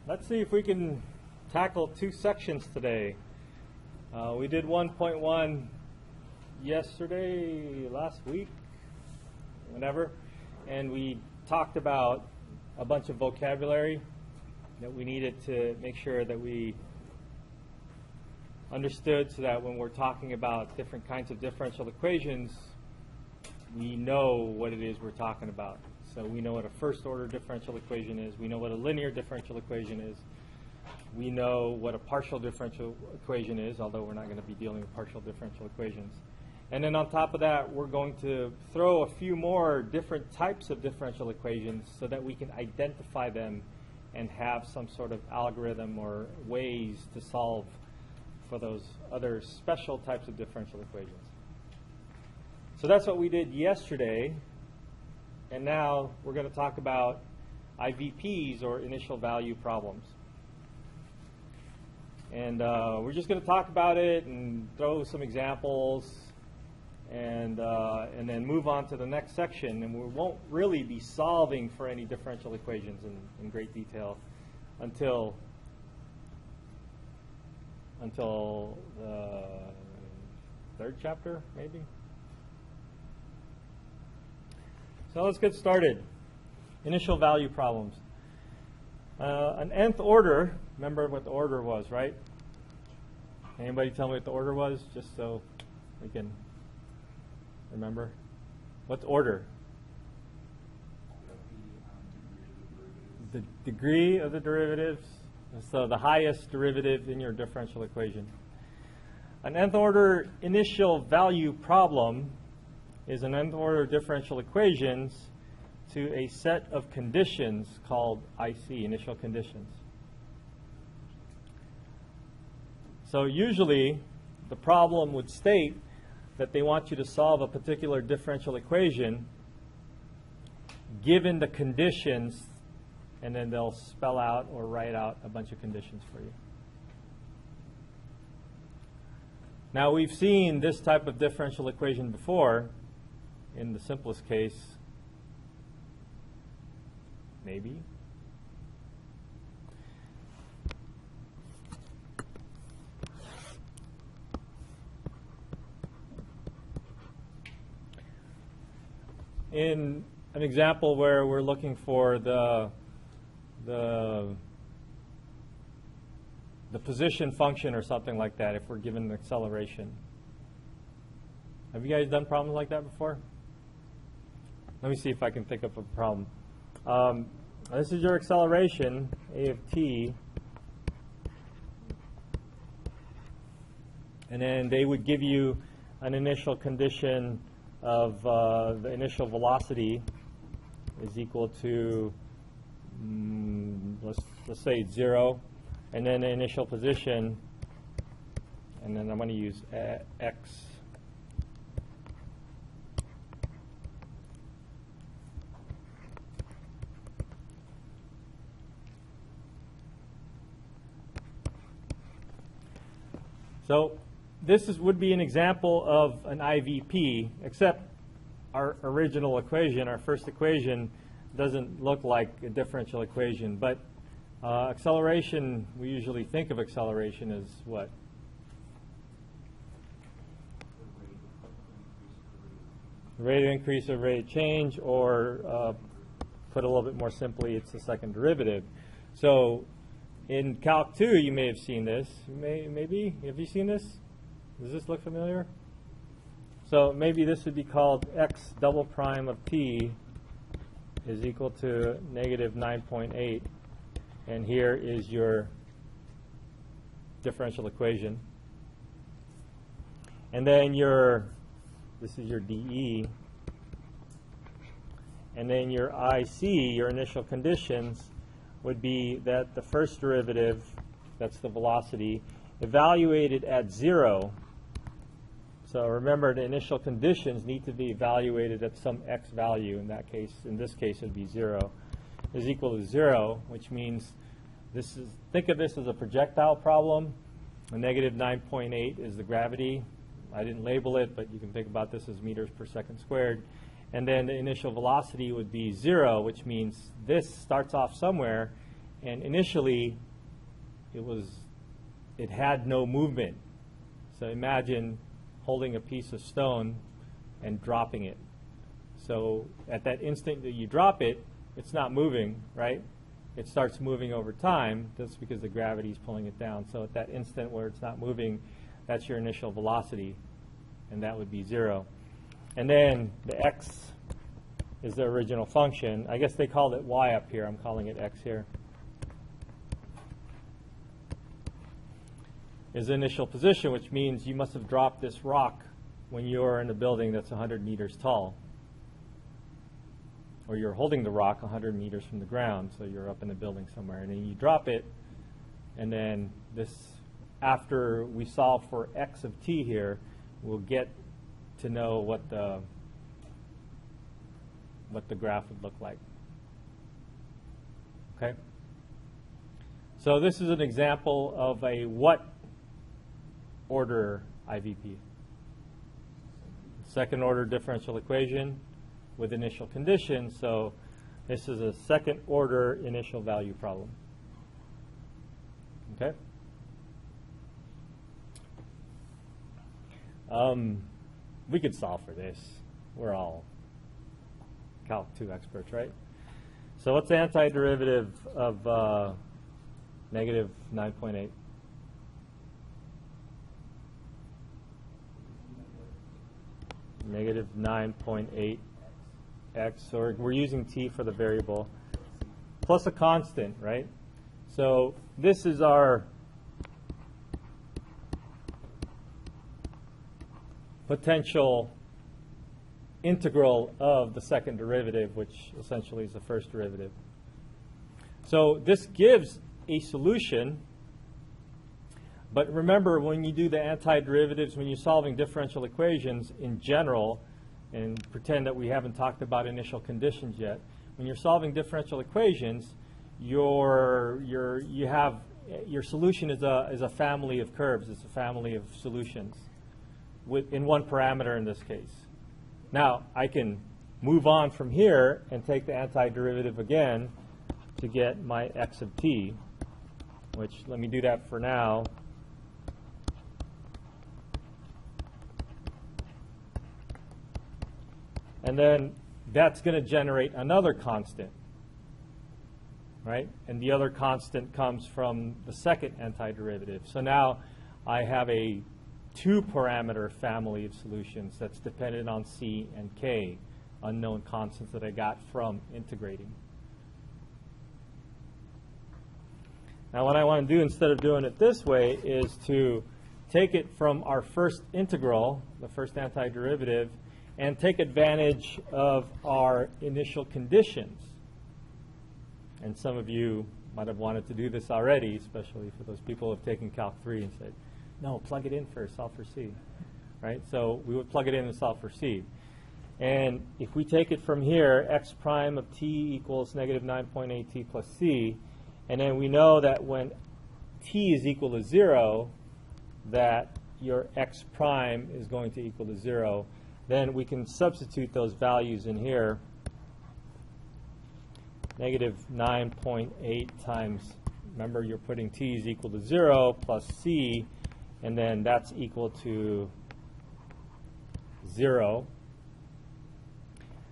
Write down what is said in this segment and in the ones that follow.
Let's see if we can tackle two sections today. We did 1.1 yesterday, last week, whenever, and we talked about a bunch of vocabulary that we needed to make sure that we understood so that when we're talking about different kinds of differential equations, we know what it is we're talking about. So we know what a first order differential equation is, we know what a linear differential equation is, we know what a partial differential equation is, although we're not going to be dealing with partial differential equations. And then on top of that, we're going to throw a few more different types of differential equations so that we can identify them and have some sort of algorithm or ways to solve for those other special types of differential equations. So that's what we did yesterday. And now we're going to talk about IVPs, or initial value problems. And we're just going to talk about it and throw some examples and then move on to the next section. And we won't really be solving for any differential equations in great detail until the third chapter, maybe. So let's get started. Initial value problems. An nth order, remember what the order was, right? Anybody tell me what the order was, just so we can remember? What's order? The degree of the derivatives. So the highest derivative in your differential equation. An nth order initial value problem is an nth order differential equations to a set of conditions called IC, initial conditions. So usually the problem would state that they want you to solve a particular differential equation given the conditions, and then they'll spell out or write out a bunch of conditions for you. Now we've seen this type of differential equation before. In the simplest case, maybe. In an example where we're looking for the position function or something like that, if we're given an acceleration. Have you guys done problems like that before? Let me see if I can think of a problem. This is your acceleration, a of t. And then they would give you an initial condition of the initial velocity is equal to, let's say 0. And then the initial position, and then I'm going to use x. So this would be an example of an IVP, except our original equation, our first equation, doesn't look like a differential equation. But acceleration, we usually think of acceleration as what? Rate of increase or rate of change, or put a little bit more simply, it's the second derivative. So in Calc 2, you may have seen this. Maybe? Have you seen this? Does this look familiar? So maybe this would be called x double prime of t is equal to negative 9.8. And here is your differential equation. And then this is your dE. And then your IC, your initial conditions, would be that the first derivative, that's the velocity, evaluated at 0. So remember, the initial conditions need to be evaluated at some x value. In this case, it would be 0. Is equal to 0, which means think of this as a projectile problem. A negative 9.8 is the gravity. I didn't label it, but you can think about this as meters per second squared. And then the initial velocity would be 0, which means this starts off somewhere And initially, it had no movement. So imagine holding a piece of stone and dropping it. So at that instant that you drop it, it's not moving, right? It starts moving over time. That's because the gravity is pulling it down. So at that instant where it's not moving, that's your initial velocity, and that would be 0. And then the x is the original function. I guess they called it y up here. I'm calling it x here. Is the initial position, which means you must have dropped this rock when you're in a building that's 100 meters tall. Or you're holding the rock 100 meters from the ground, so you're up in a building somewhere. And then you drop it, and then this, after we solve for x of t here, we'll get to know what the graph would look like. Okay? So this is an example of a what order IVP? Second order differential equation with initial conditions. So this is a second order initial value problem. Okay? We could solve for this. We're all Calc 2 experts, right? So what's the antiderivative of negative 9.8? Negative 9.8 x, or we're using t for the variable, plus a constant, right? So this is our potential integral of the second derivative, which essentially is the first derivative. So this gives a solution, but remember when you do the antiderivatives, when you're solving differential equations in general, and pretend that we haven't talked about initial conditions yet, when you're solving differential equations, your solution is a family of curves. It's a family of solutions in one parameter in this case. Now, I can move on from here and take the antiderivative again to get my x of t, which, let me do that for now. And then that's going to generate another constant, right? And the other constant comes from the second antiderivative. So now I have a two-parameter family of solutions that's dependent on c and k, unknown constants that I got from integrating. Now what I want to do instead of doing it this way is to take it from our first integral, the first antiderivative, and take advantage of our initial conditions. And some of you might have wanted to do this already, especially for those people who have taken Calc 3 and said, no, plug it in first, solve for C. Right? So we would plug it in and solve for C. And if we take it from here, x prime of t equals negative 9.8 t plus c, and then we know that when t is equal to 0, that your x prime is going to equal to 0, then we can substitute those values in here. Negative 9.8 times, remember you're putting t is equal to 0 plus c, and then that's equal to 0.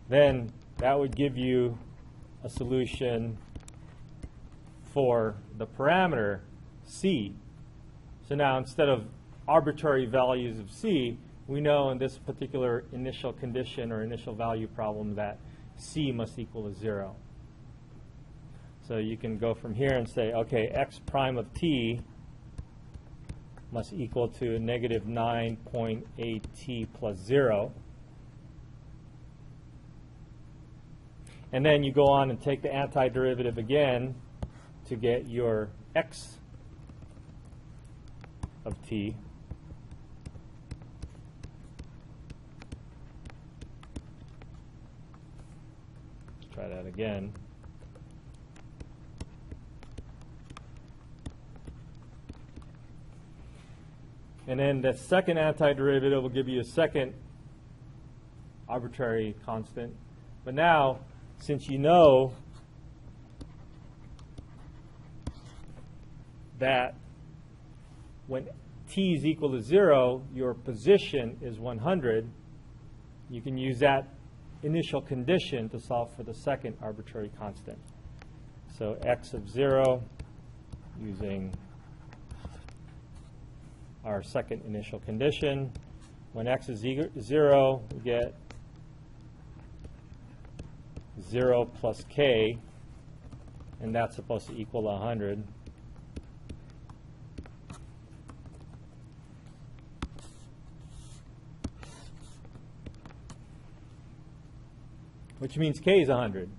Then that would give you a solution for the parameter c. So now instead of arbitrary values of c, we know in this particular initial condition or initial value problem that c must equal to 0. So you can go from here and say, okay, x prime of t must equal to negative 9.8 t plus 0. And then you go on and take the antiderivative again to get your x of t. Let's try that again. And then the second antiderivative will give you a second arbitrary constant. But now, since you know that when t is equal to 0, your position is 100, you can use that initial condition to solve for the second arbitrary constant. So x of 0 using our second initial condition. When x is 0, we get 0 plus k, and that's supposed to equal 100. Which means k is 100.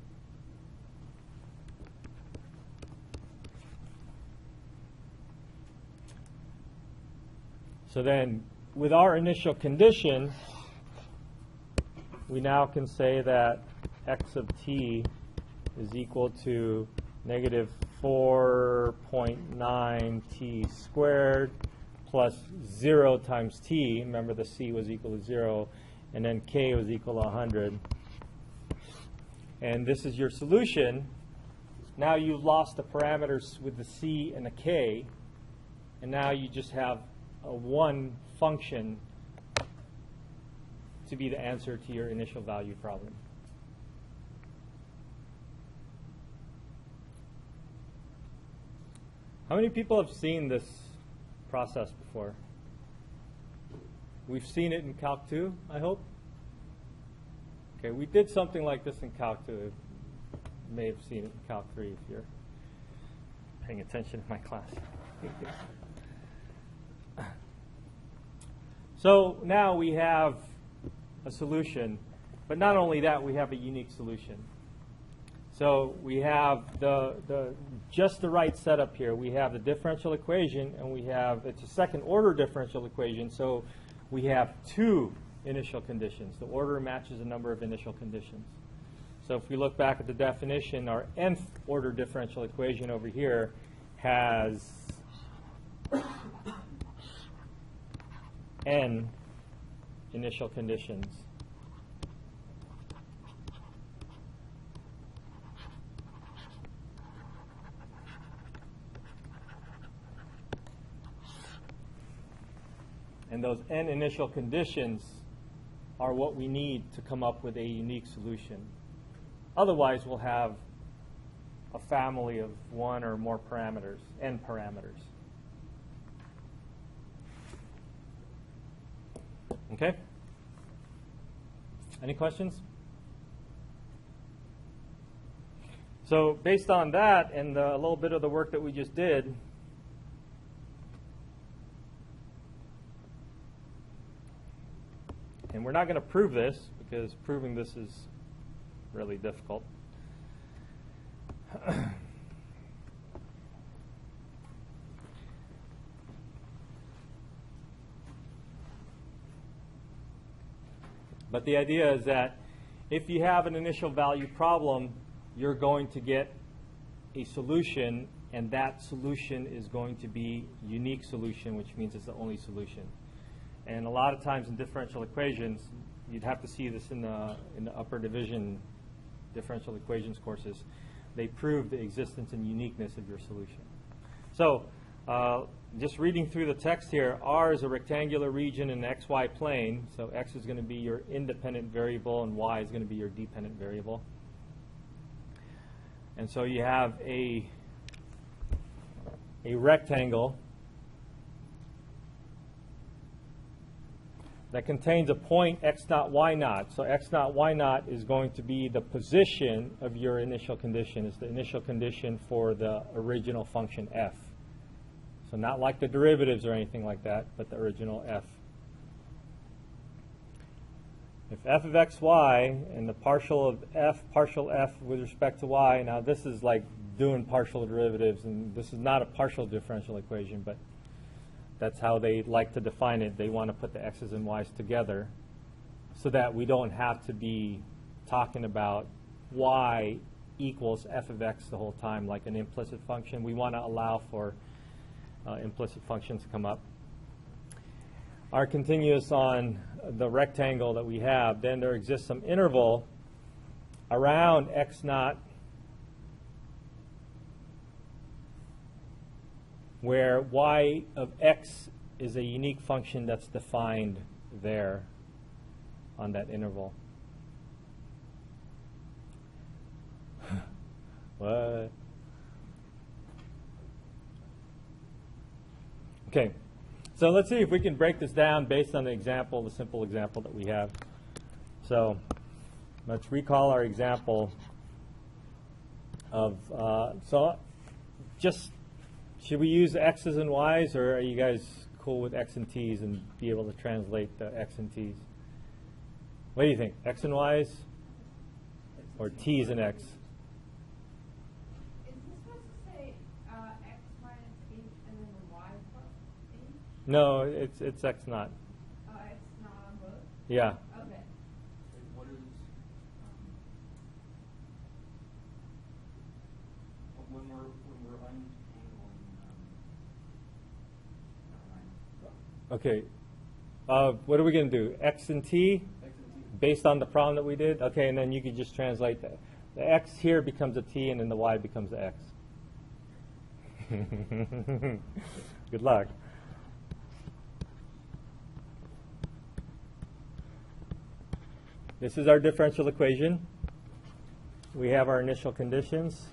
So then, with our initial condition, we now can say that x of t is equal to negative 4.9 t squared plus 0 times t. Remember, the c was equal to 0, and then k was equal to 100. And this is your solution. Now you've lost the parameters with the c and the k, and now you just have a one function to be the answer to your initial value problem. How many people have seen this process before? We've seen it in Calc 2, I hope. Okay, we did something like this in Calc 2. You may have seen it in Calc 3 if you're paying attention to my class. So now we have a solution, but not only that, we have a unique solution. So we have just the right setup here. We have the differential equation, and we have, it's a second order differential equation, so we have two initial conditions. The order matches the number of initial conditions. So if we look back at the definition, our nth order differential equation over here has n initial conditions. And those n initial conditions are what we need to come up with a unique solution. Otherwise, we'll have a family of one or more parameters, n parameters. Okay? Any questions? So based on that and a little bit of the work that we just did, and we're not going to prove this because proving this is really difficult. But the idea is that if you have an initial value problem, you're going to get a solution, and that solution is going to be a unique solution, which means it's the only solution. And a lot of times in differential equations, you'd have to see this in the upper division differential equations courses. They prove the existence and uniqueness of your solution. So just reading through the text here, R is a rectangular region in the xy plane. So x is going to be your independent variable, and y is going to be your dependent variable. And so you have a rectangle that contains a point x naught, y naught. So x naught, y naught is going to be the position of your initial condition. It's the initial condition for the original function f. So not like the derivatives or anything like that, but the original f. If f of x, y, and the partial of f, partial f with respect to y, now this is like doing partial derivatives, and this is not a partial differential equation, but that's how they like to define it. They want to put the x's and y's together so that we don't have to be talking about y equals f of x the whole time like an implicit function. We want to allow for implicit functions to come up. Are continuous on the rectangle that we have, then there exists some interval around x naught where y of x is a unique function that's defined there on that interval. What? Okay, so let's see if we can break this down based on the example, the simple example that we have. So let's recall our example of, should we use x's and y's, or are you guys cool with x and t's and be able to translate the x and t's? What do you think, x and y's or t's and x? No, it's x naught. X naught on both? Yeah. Okay. What is when we're untangling? Okay. What are we going to do? X and t, based on the problem that we did. Okay, and then you could just translate that. The x here becomes a t, and then the y becomes the x. Good luck. This is our differential equation. We have our initial conditions.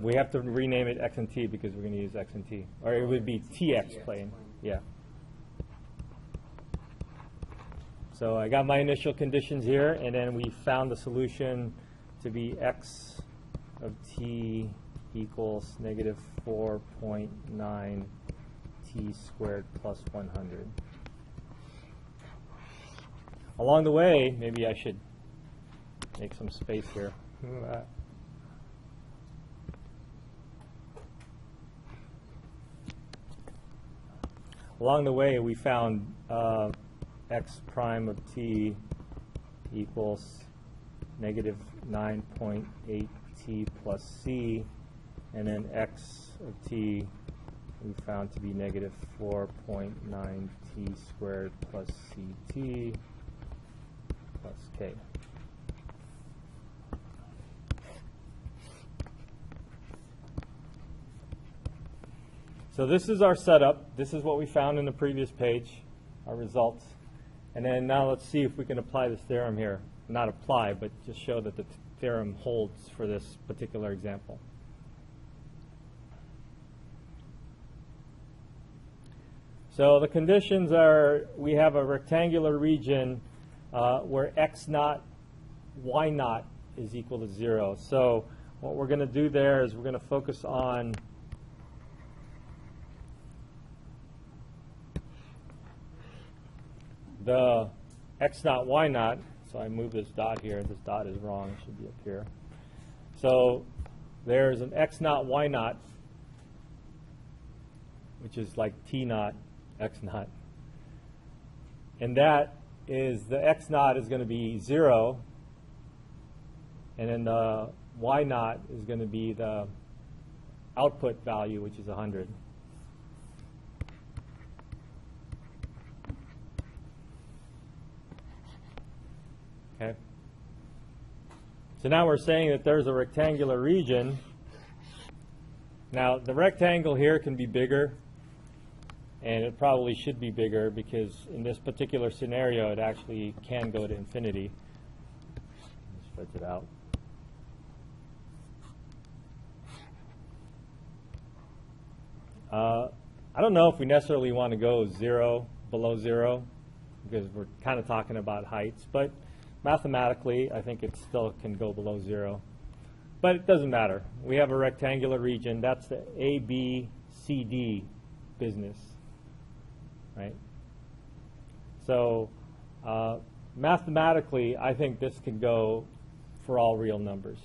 We have to rename it x and t because we're going to use x and t. Or it would be tx plane. Yeah. So I got my initial conditions here, and then we found the solution to be x of t equals negative 4.9 t squared plus 100. Along the way, maybe I should make some space here. Along the way, we found x prime of t equals negative 9.8 t plus c, and then x of t we found to be negative 4.9 t squared plus ct plus k. So this is our setup. This is what we found in the previous page, our results. And then now let's see if we can apply this theorem here. Not apply, but just show that the theorem holds for this particular example. So the conditions are, we have a rectangular region where x naught, y naught is equal to 0. So what we're going to do there is we're going to focus on the x naught, y naught. So I move this dot here. This dot is wrong. It should be up here. So there's an x naught, y naught, which is like t naught, x naught. And that is, the x naught is going to be 0, and then the y naught is going to be the output value, which is 100. Okay. So now we're saying that there's a rectangular region. Now the rectangle here can be bigger, and it probably should be bigger because in this particular scenario it actually can go to infinity. Stretch it out. I don't know if we necessarily want to go below 0, because we're kind of talking about heights, but mathematically I think it still can go below 0. But it doesn't matter. We have a rectangular region. That's the ABCD business, right? So mathematically, I think this can go for all real numbers.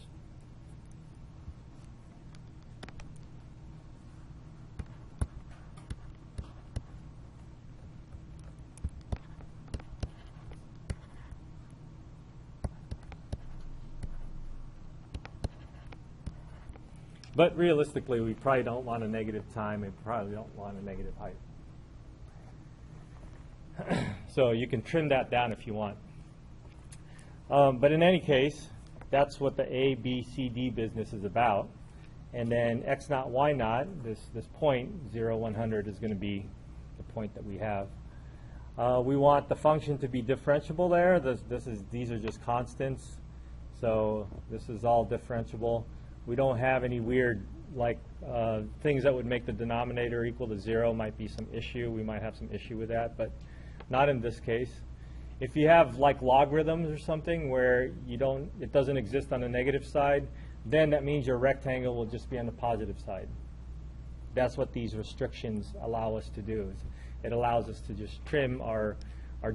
But realistically, we probably don't want a negative time, and probably don't want a negative height. So you can trim that down if you want. But in any case, that's what the A, B, C, D business is about. And then x naught, y naught, this point, 0, 100, is going to be the point that we have. We want the function to be differentiable there. These are just constants. So this is all differentiable. We don't have any weird things that would make the denominator equal to 0. Might be some issue. We might have some issue with that, but not in this case. If you have like logarithms or something where it doesn't exist on the negative side, then that means your rectangle will just be on the positive side. That's what these restrictions allow us to do. It allows us to just trim our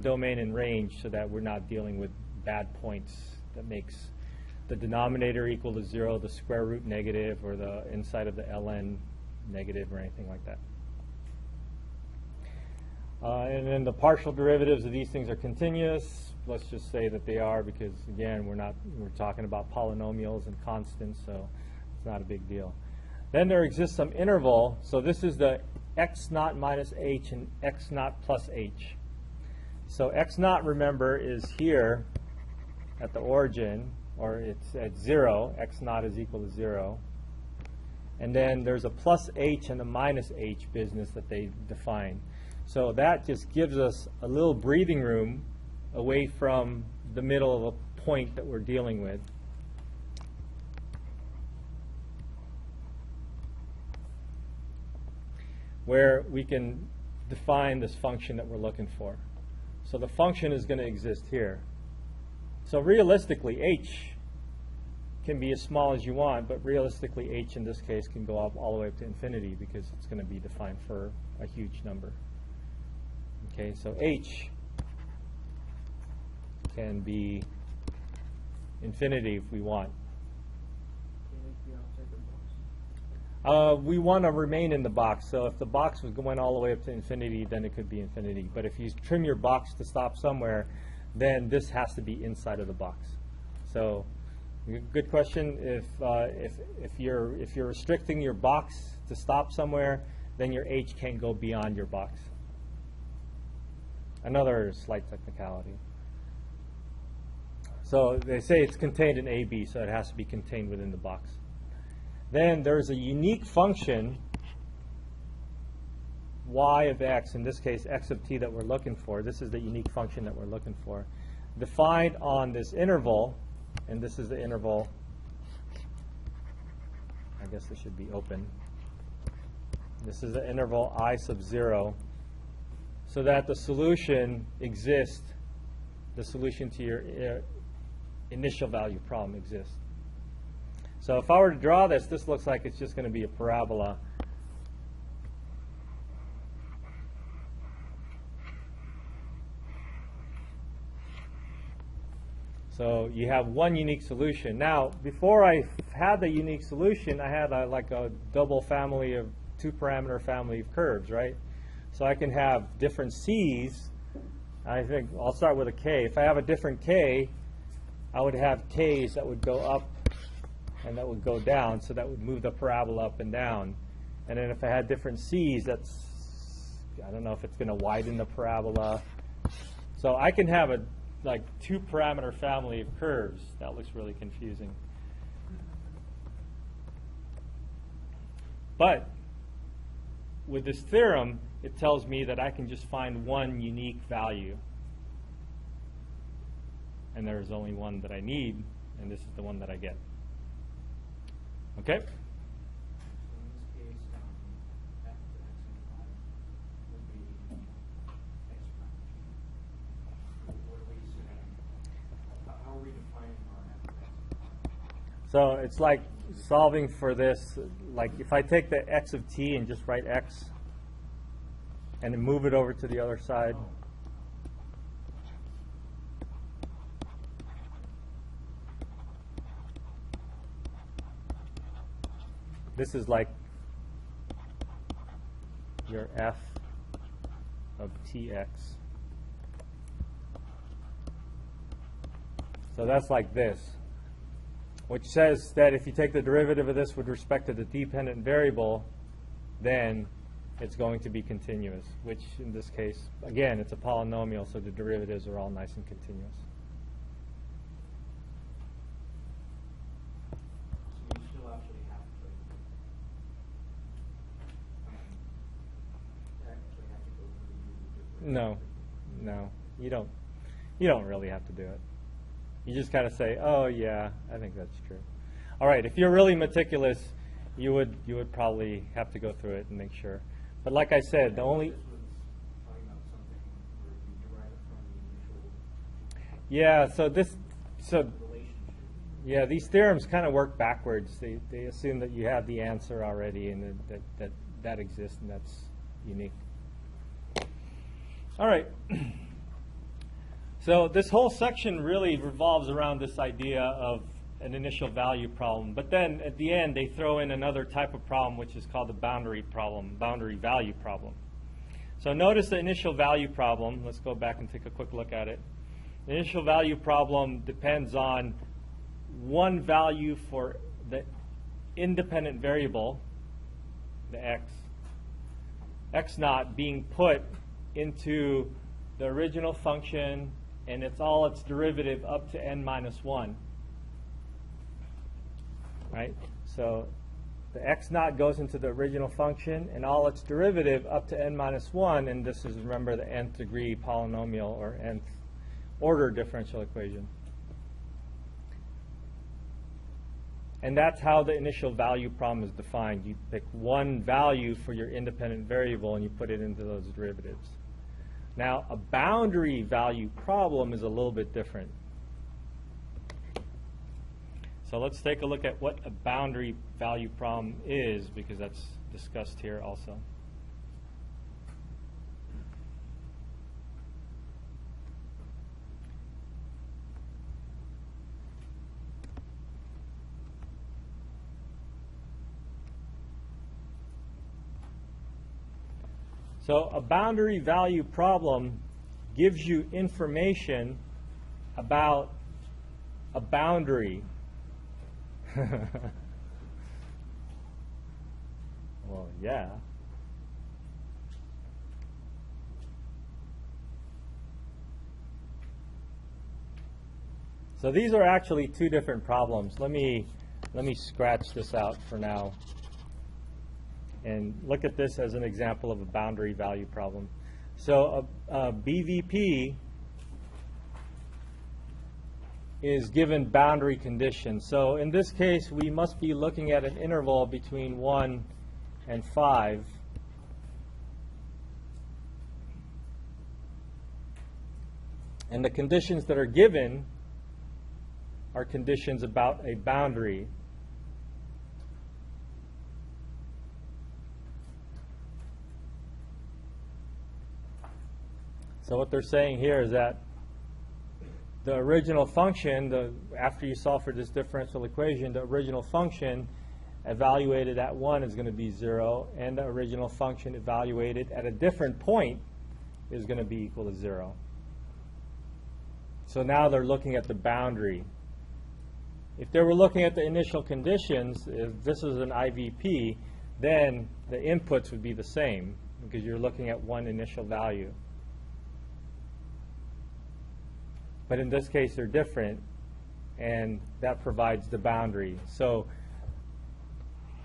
domain and range so that we're not dealing with bad points that makes the denominator equal to 0, the square root negative, or the inside of the ln negative, or anything like that. And then the partial derivatives of these things are continuous. Let's just say that they are, because again, we're talking about polynomials and constants, so it's not a big deal. Then there exists some interval. So this is the x naught minus h and x naught plus h. So x naught, remember, is here at the origin, or it's at 0. X naught is equal to 0. And then there's a plus h and a minus h business that they define. So that just gives us a little breathing room away from the middle of a point that we're dealing with. Where we can define this function that we're looking for. So the function is going to exist here. So realistically, h can be as small as you want, but realistically, h in this case can go up all the way up to infinity because it's going to be defined for a huge number. Okay, so h can be infinity if we want. We want to remain in the box. So if the box was going all the way up to infinity, then it could be infinity. But if you trim your box to stop somewhere, then this has to be inside of the box. So, good question. If you're restricting your box to stop somewhere, then your h can't go beyond your box. Another slight technicality. So they say it's contained in AB, so it has to be contained within the box. Then there's a unique function, y of x, in this case x of t, that we're looking for. This is the unique function that we're looking for, defined on this interval, and this is the interval. I guess this should be open. This is the interval I sub 0, so that the solution exists, the solution to your initial value problem exists. So if I were to draw this, this looks like it's just going to be a parabola. So you have one unique solution. Now, before I had the unique solution, I had like a double family of two-parameter family of curves, right? So I can have different c's. I think I'll start with a k. If I have a different k, I would have k's that would go up and that would go down, so that would move the parabola up and down. And then if I had different c's, I don't know if it's going to widen the parabola. So I can have a like two-parameter family of curves. That looks really confusing. But with this theorem, it tells me that I can just find one unique value. And there's only one that I need, and this is the one that I get. Okay? So in this case, f to x and y would be x prime. What are we saying? How are we defining our f to x? So it's like solving for this, like if I take the x of t and just write x, and then move it over to the other side. This is like your f of tx. So that's like this, which says that if you take the derivative of this with respect to the dependent variable, then it's going to be continuous, which in this case, again, it's a polynomial, so the derivatives are all nice and continuous. No, no, you don't. You don't really have to do it. You just kind of say, "Oh yeah, I think that's true." All right. If you're really meticulous, you would probably have to go through it and make sure. But like I said, the only This was talking about something where you derive it from the initial yeah. So relationship. yeah, these theorems kind of work backwards. They assume that you have the answer already and that exists and that's unique. All right. So this whole section really revolves around this idea of an initial value problem. But then at the end, they throw in another type of problem, which is called the boundary problem, boundary value problem. So notice the initial value problem. Let's go back and take a quick look at it. The initial value problem depends on one value for the independent variable, the x naught, being put into the original function, and it's all its derivative up to n minus 1. Right? So the x naught goes into the original function, and all its derivative up to n minus 1, and this is, remember, the nth degree polynomial or nth order differential equation. And that's how the initial value problem is defined. You pick one value for your independent variable and you put it into those derivatives. Now, a boundary value problem is a little bit different. So let's take a look at what a boundary value problem is, because that's discussed here also. So a boundary value problem gives you information about a boundary. Well, yeah. So these are actually two different problems. Let me scratch this out for now and look at this as an example of a boundary value problem. So a BVP is given boundary conditions. So in this case, we must be looking at an interval between 1 and 5. And the conditions that are given are conditions about a boundary. So what they're saying here is that the original function, after you solve for this differential equation, the original function evaluated at 1 is going to be 0, and the original function evaluated at a different point is going to be equal to 0. So now they're looking at the boundary. If they were looking at the initial conditions, if this is an IVP, then the inputs would be the same, because you're looking at one initial value. But in this case, they're different, and that provides the boundary. So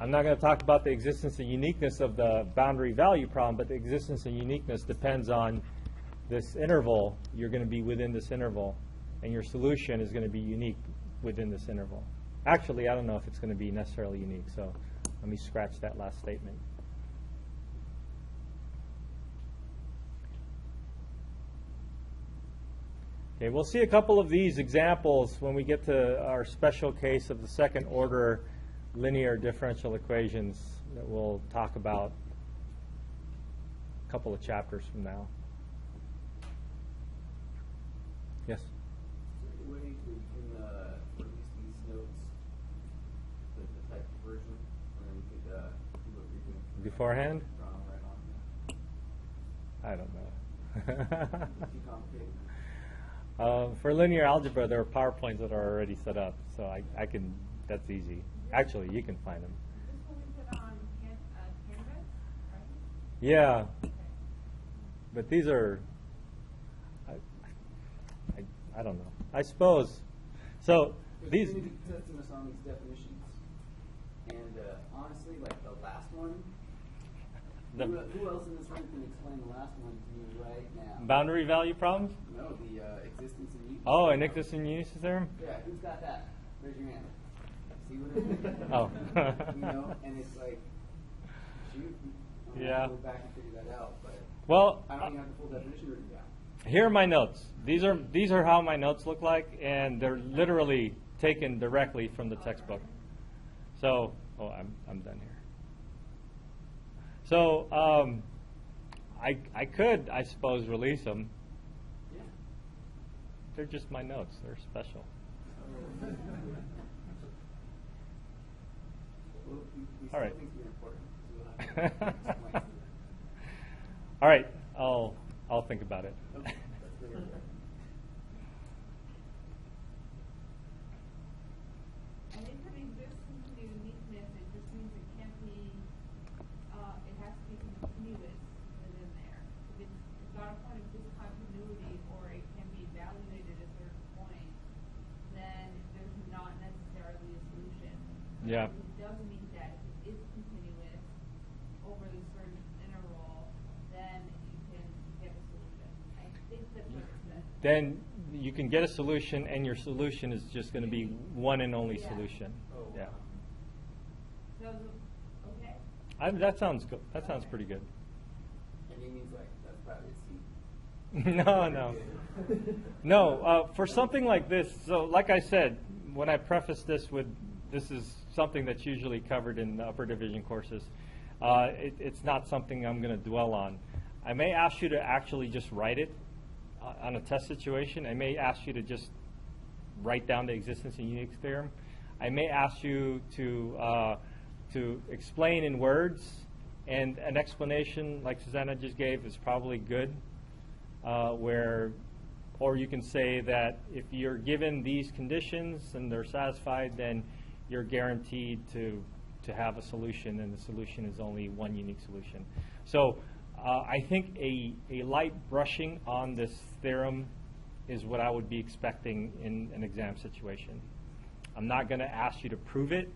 I'm not going to talk about the existence and uniqueness of the boundary value problem, but the existence and uniqueness depends on this interval. You're going to be within this interval, and your solution is going to be unique within this interval. Actually, I don't know if it's going to be necessarily unique, so let me scratch that last statement. Okay, we'll see a couple of these examples when we get to our special case of the second order linear differential equations that we'll talk about a couple of chapters from now. Yes? Is there any way we can release these notes, the typed version, and then we could do what we're doing Beforehand? right on. I don't know. Too complicated. For linear algebra, there are PowerPoints that are already set up, so I can, that's easy. Actually, you can find them. This will be put on Canvas, right? Yeah, but these are, I don't know. I suppose. So these. You're going to be testing us on these definitions, and honestly, like the last one, Who else in this room can explain the last one to me right now? Boundary value problems? No, the existence and uniqueness. Oh, Uniqueness and Uniqueness theorem? Yeah, who's got that? Raise your hand. See what it is? Oh. You know, and it's like, shoot, I'm gonna Yeah. go back and figure that out, but Well, I don't even have the full definition written down. here are my notes. These are how my notes look like, and they're literally taken directly from the textbook. So, I'm done here. So, I could, I suppose, release them. Yeah. They're just my notes. They're special. Well, we All right. still think you're important. So we'll have to explain. All right, I'll think about it. Okay, that's very fair. I think for the existence and the uniqueness, it just means it can't be, it has to be continuous within there. If it's got a point of discontinuity or it can be evaluated at a certain point, then there's not necessarily a solution. Yeah. If it does meet that, if it is continuous over the certain interval, then you can get a solution. I think that's what it said. Then you can get a solution, and your solution is just going to be one and only Yeah. solution. Oh, Yeah. So, okay. That sounds good. That sounds pretty good. And he means like, that's probably a C. No. No, for something like this, so like I said, when I prefaced this with, this is something that's usually covered in the upper division courses, it's not something I'm going to dwell on. I may ask you to actually just write it on a test situation. I may ask you to just write down the existence and uniqueness theorem. I may ask you to explain in words, and an explanation like Susanna just gave is probably good. Or you can say that if you're given these conditions and they're satisfied, then you're guaranteed to have a solution, and the solution is only one unique solution. So I think a light brushing on this theorem is what I would be expecting in an exam situation. I'm not going to ask you to prove it,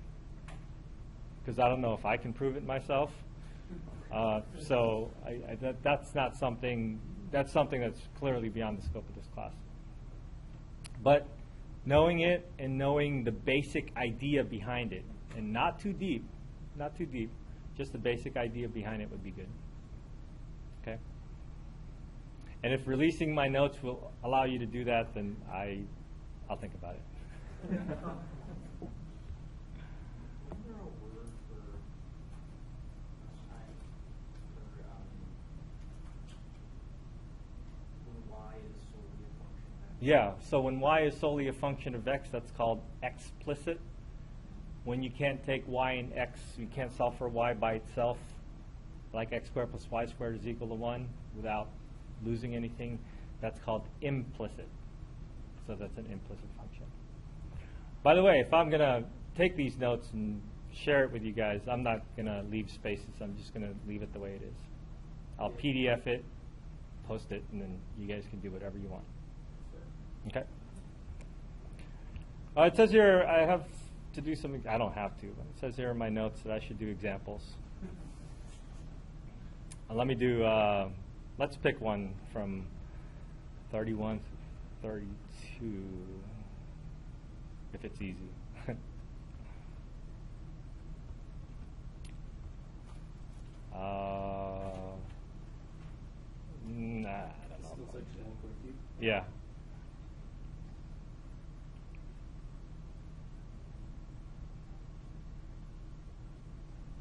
because I don't know if I can prove it myself. So that's not something. That's something that's clearly beyond the scope of this class. But knowing it and knowing the basic idea behind it, and not too deep, just the basic idea behind it would be good. Okay? And if releasing my notes will allow you to do that, then I'll think about it. Isn't there a word for when y is solely a function of x? Yeah, so when y is solely a function of x, that's called explicit. When you can't take y and x, you can't solve for y by itself, like x squared plus y squared is equal to 1 without losing anything, that's called implicit. So that's an implicit function. By the way, if I'm going to take these notes and share it with you guys, I'm not going to leave spaces. I'm just going to leave it the way it is. I'll PDF it, post it, and then you guys can do whatever you want. Okay? It says here I have to do something. I don't have to. But it says here in my notes that I should do examples. Let me do, let's pick one from 31 to 32, if it's easy. Nah, I don't know. Looks like 1.2. Yeah.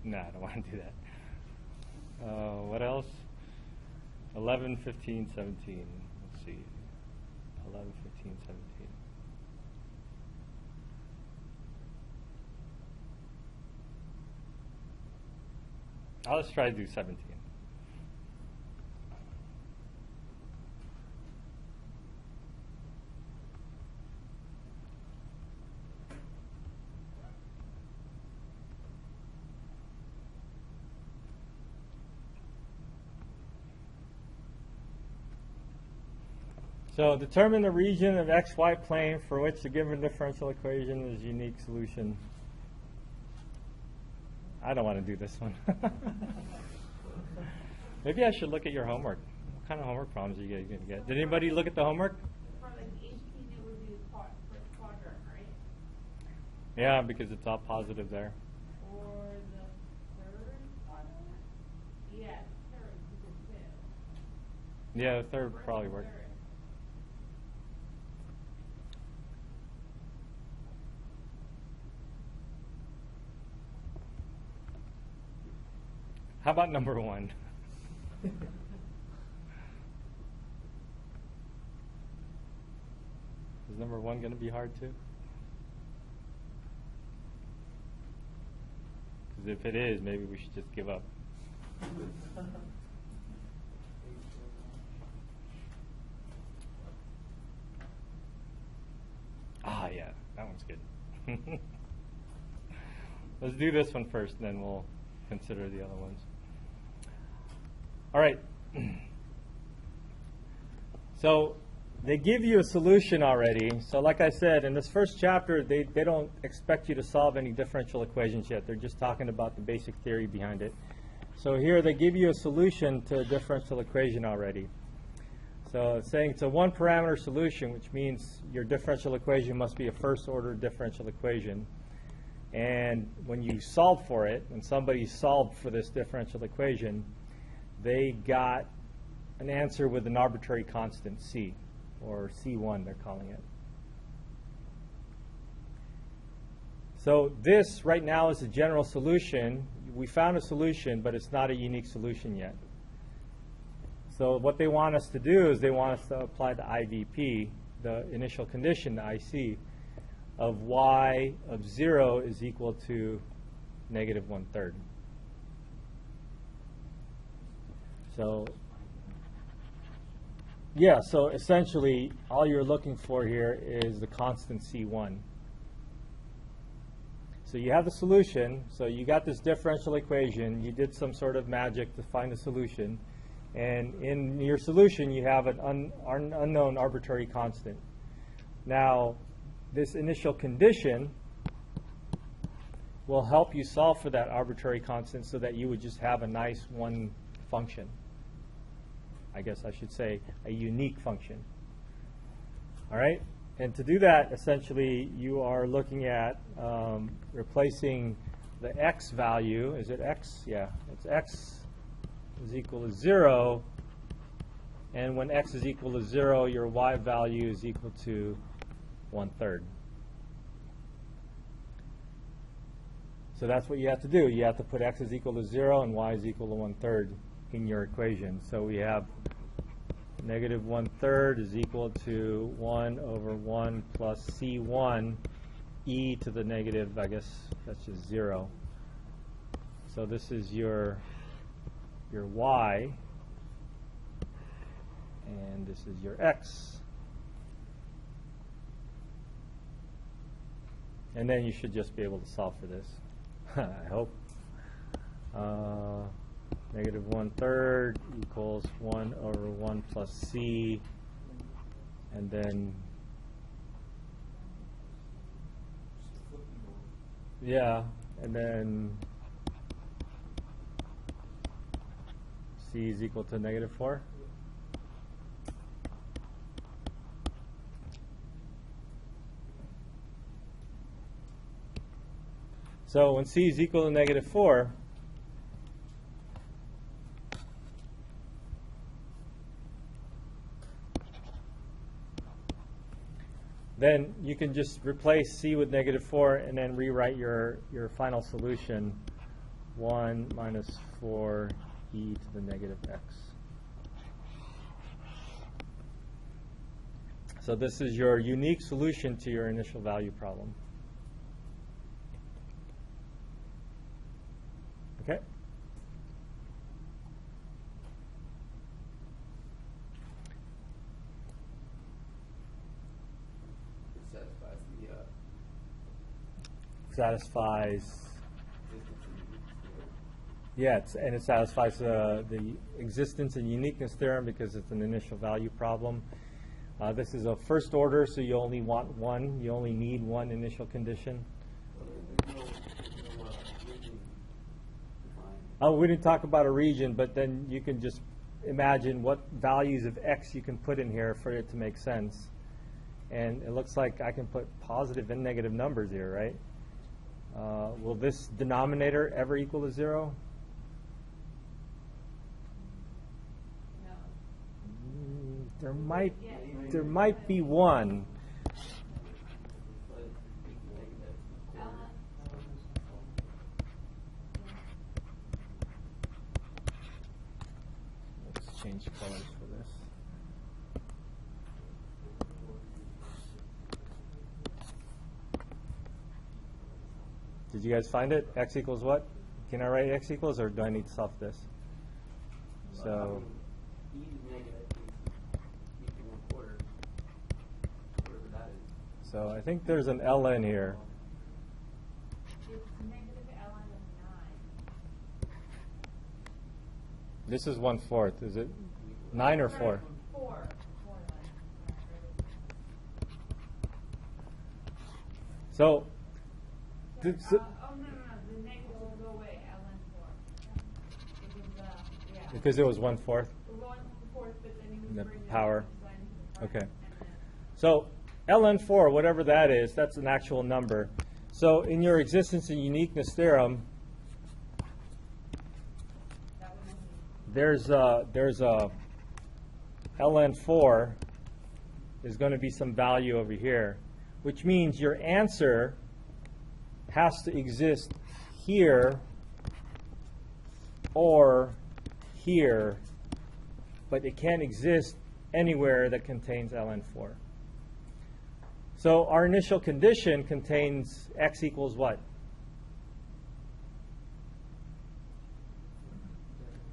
Nah, I don't want to do that. What else? 11, 15, 17. Let's see. 11, 15, 17. Let's try to do 17. So determine the region of xy plane for which the given differential equation is a unique solution. I don't want to do this one. Maybe I should look at your homework. What kind of homework problems are you guys going to get? Did anybody look at the homework? For like HP, it would be the first quadrant, right? Yeah, because it's all positive there. Or the third quadrant? Yeah, third, because fifth. Yeah, the third First probably and work. third. How about number 1? Is number 1 going to be hard too? Because if it is, maybe we should just give up. Ah, yeah, that one's good. Let's do this one first, and then we'll consider the other ones. All right. So they give you a solution already. So like I said, in this first chapter, they don't expect you to solve any differential equations yet. They're just talking about the basic theory behind it. So here they give you a solution to a differential equation already. So it's saying it's a one-parameter solution, which means your differential equation must be a first-order differential equation. And when you solve for it, when somebody solved for this differential equation, they got an answer with an arbitrary constant, C, or C1 they're calling it. So this right now is a general solution. We found a solution, but it's not a unique solution yet. So what they want us to do is they want us to apply the IVP, the initial condition, the IC, of y of 0 is equal to negative 1/3. So yeah, so essentially all you're looking for here is the constant C1. So you have the solution, so you got this differential equation, you did some sort of magic to find the solution, and in your solution you have an unknown arbitrary constant. Now, this initial condition will help you solve for that arbitrary constant so that you would just have a nice one function. I guess I should say a unique function. All right? And to do that, essentially, you are looking at replacing the x value. Is it x? Yeah, it's x is equal to 0. And when x is equal to 0, your y value is equal to 1/3. So that's what you have to do. You have to put x is equal to 0 and y is equal to 1/3 in your equation. So we have negative 1/3 is equal to 1 over 1 plus C1 e to the negative, I guess that's just 0. So this is your y, and this is your x. And then you should just be able to solve for this, I hope. Negative 1/3 equals 1 over 1 plus c, and then, yeah, and then c is equal to negative 4. So when c is equal to negative 4, then you can just replace c with negative 4 and then rewrite your final solution, 1 minus 4 e to the negative x. So this is your unique solution to your initial value problem. Okay? Satisfies, yeah, and it satisfies the existence and uniqueness theorem because it's an initial value problem. This is a first order, so you only want one. You only need one initial condition. We didn't talk about a region, but then you can just imagine what values of x you can put in here for it to make sense. And it looks like I can put positive and negative numbers here, right? Will this denominator ever equal to 0? No. There might be one. Let's change colors for this. Did you guys find it? X equals what? Can I write x equals, or do I need to solve this? So. E is negative, equal 1/4, whatever that is. So I think there's an ln here. It's negative ln of 9. This is 1/4. Is it 9 or 4? 4. So, Oh, no, the negative will go away, ln 4. because it was 1/4. We're going 1/4, but then you The bring power. the sign to the Okay. right, and then So ln 4, whatever that is, that's an actual number. So in your existence and uniqueness theorem, that would be there's a ln 4 is going to be some value over here, which means your answer has to exist here or here, but it can't exist anywhere that contains ln 4. So our initial condition contains x equals what?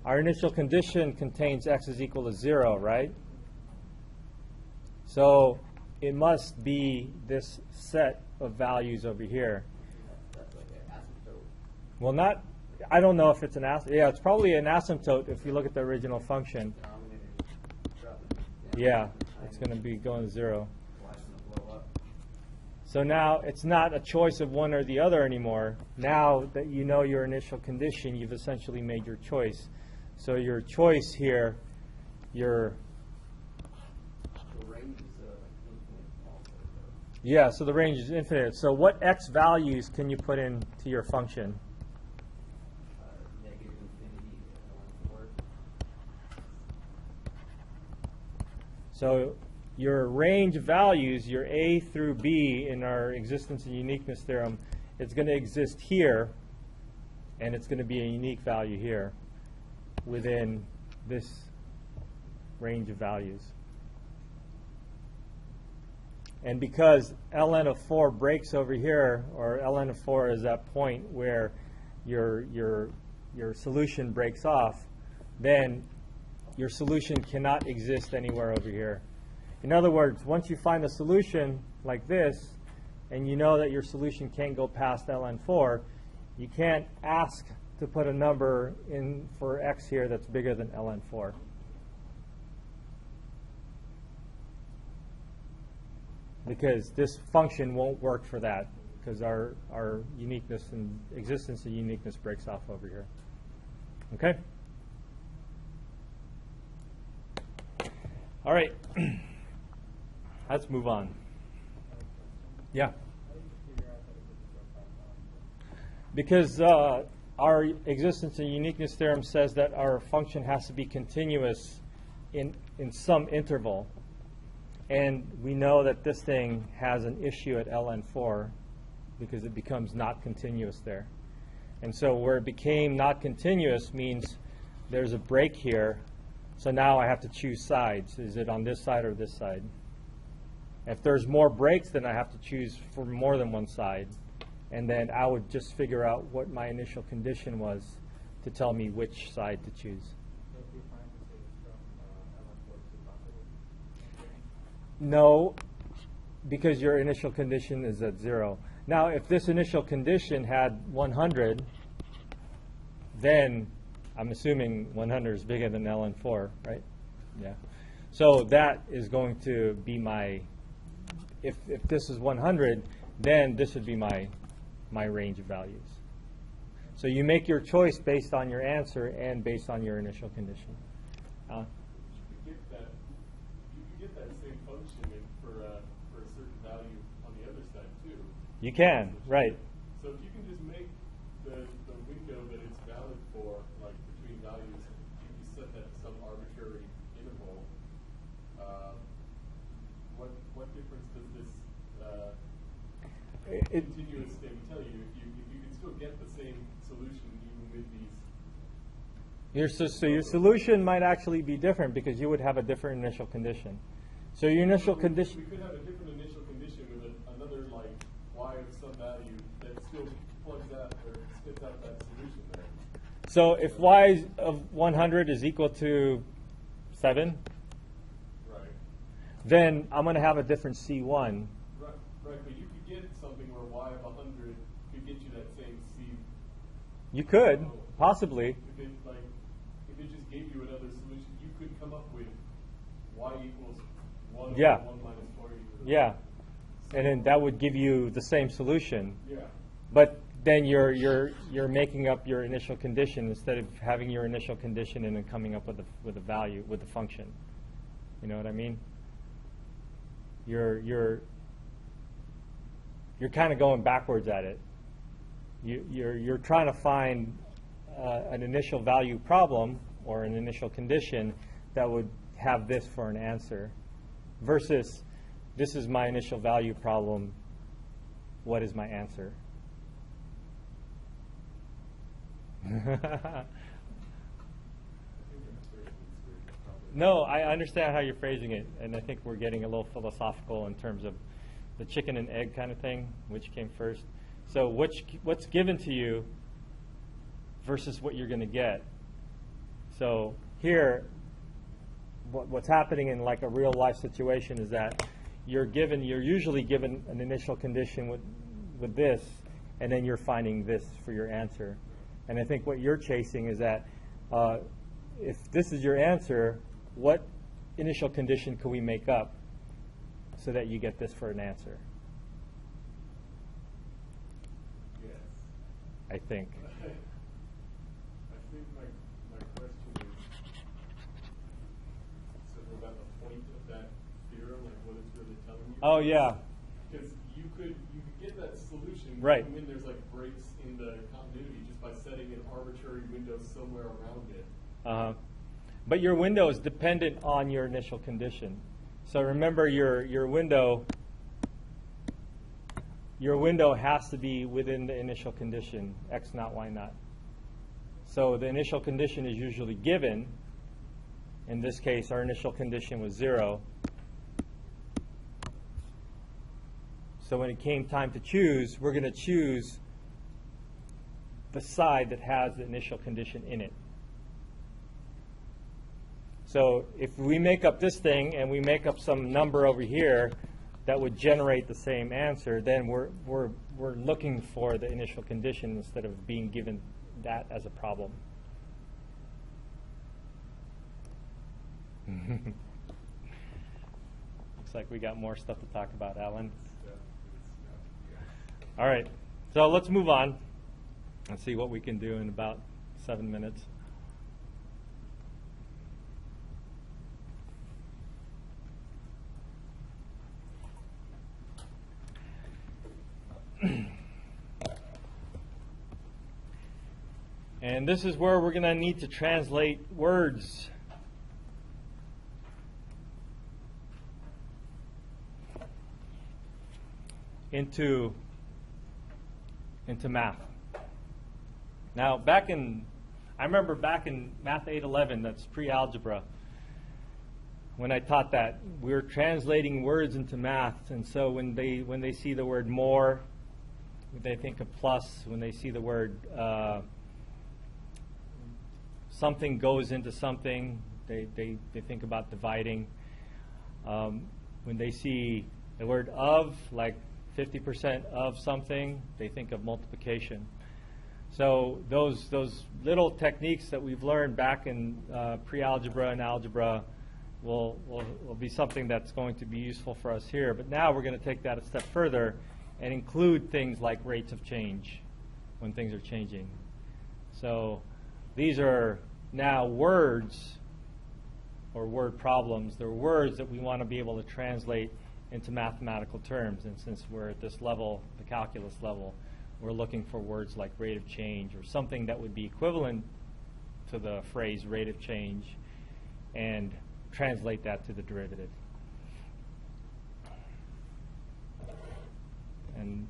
Our initial condition contains x is equal to 0, right? So it must be this set of values over here. That's like an asymptote. Well, not, I don't know if it's an asymptote. Yeah, it's probably an asymptote if you look at the original function. Denominator dropping down. Yeah, it's going to be going to 0. Why it's going to blow up? So now it's not a choice of one or the other anymore. Now that you know your initial condition, you've essentially made your choice. So your choice here, your, The range is infinite also. yeah, so the range is infinite. So what x values can you put into your function? Negative infinity, ln 4. So your range of values, your a through b in our existence and uniqueness theorem, it's going to exist here, and it's going to be a unique value here within this range of values. And because ln of 4 breaks over here, or ln of 4 is that point where your solution breaks off, then your solution cannot exist anywhere over here. In other words, once you find a solution like this, and you know that your solution can't go past ln 4, you can't ask to put a number in for x here that's bigger than ln 4. Because this function won't work for that, because our uniqueness and existence and uniqueness breaks off over here. Okay? All right. Let's move on. Yeah. Because our existence and uniqueness theorem says that our function has to be continuous in some interval. And we know that this thing has an issue at ln 4 because it becomes not continuous there. And so where it became not continuous means there's a break here. So now I have to choose sides. Is it on this side or this side? If there's more breaks, then I have to choose for more than one side. And then I would just figure out what my initial condition was to tell me which side to choose. No, because your initial condition is at 0. Now, if this initial condition had 100, then I'm assuming 100 is bigger than ln 4, right? Yeah. So that is going to be my, if this is 100, then this would be my range of values. So you make your choice based on your answer and based on your initial condition. You could get that same function for a certain value on the other side too. You can, right. So if you can just make the window that it's valid for, like between values, if you set that to some arbitrary interval, what difference does this continuous thing tell you? If you can still get the same solution even with these. So your solution might actually be different because you would have a different initial condition. So your initial condition. We could have a different initial condition with another like y of some value that still plugs out or spits out that solution there. So if y of 100 is equal to 7, Right. then I'm going to have a different C1. Right, but you could get something where y of 100 could get you that same c. You could, possibly. If it just gave you another solution, you could come up with y equals 1 over Yeah. 1 minus 4 equals. Yeah. And then that would give you the same solution. Yeah. But then you're making up your initial condition instead of having your initial condition and then coming up with a value, with the function. You know what I mean? You're kind of going backwards at it. You're trying to find an initial value problem or an initial condition that would have this for an answer versus this is my initial value problem, what is my answer? No, I understand how you're phrasing it, and I think we're getting a little philosophical in terms of the chicken and egg kind of thing, which came first. So what's given to you versus what you're going to get. So here, what's happening in like a real life situation is that you're usually given an initial condition with this, and then you're finding this for your answer. And I think what you're chasing is that if this is your answer, what initial condition can we make up so that you get this for an answer? Yes. I think. I think my question is sort of about the point of that theorem, like what it's really telling you. Oh, yeah. Because you could get that solution Right. even when there's like breaks in the continuity just by setting an arbitrary window somewhere around it. Uh-huh. But your window is dependent on your initial condition. So remember, your window has to be within the initial condition, x naught, y naught. So the initial condition is usually given. In this case, our initial condition was 0. So when it came time to choose, we're going to choose the side that has the initial condition in it. So if we make up this thing and we make up some number over here that would generate the same answer, then we're looking for the initial condition instead of being given that as a problem. Looks like we got more stuff to talk about, Alan. All right, so let's move on and see what we can do in about 7 minutes. And this is where we're going to need to translate words. Into math. Now, I remember back in Math 811, that's pre-algebra, when I taught that, we were translating words into math. And so when they see the word more, they think of plus. When they see the word something goes into something, they think about dividing. When they see the word of, like 50% of something, they think of multiplication. So those little techniques that we've learned back in pre-algebra and algebra will be something that's going to be useful for us here. But now we're going to take that a step further and include things like rates of change when things are changing. So these are now words or word problems. They're words that we want to be able to translate into mathematical terms. And since we're at this level, the calculus level, we're looking for words like rate of change or something that would be equivalent to the phrase rate of change and translate that to the derivative. And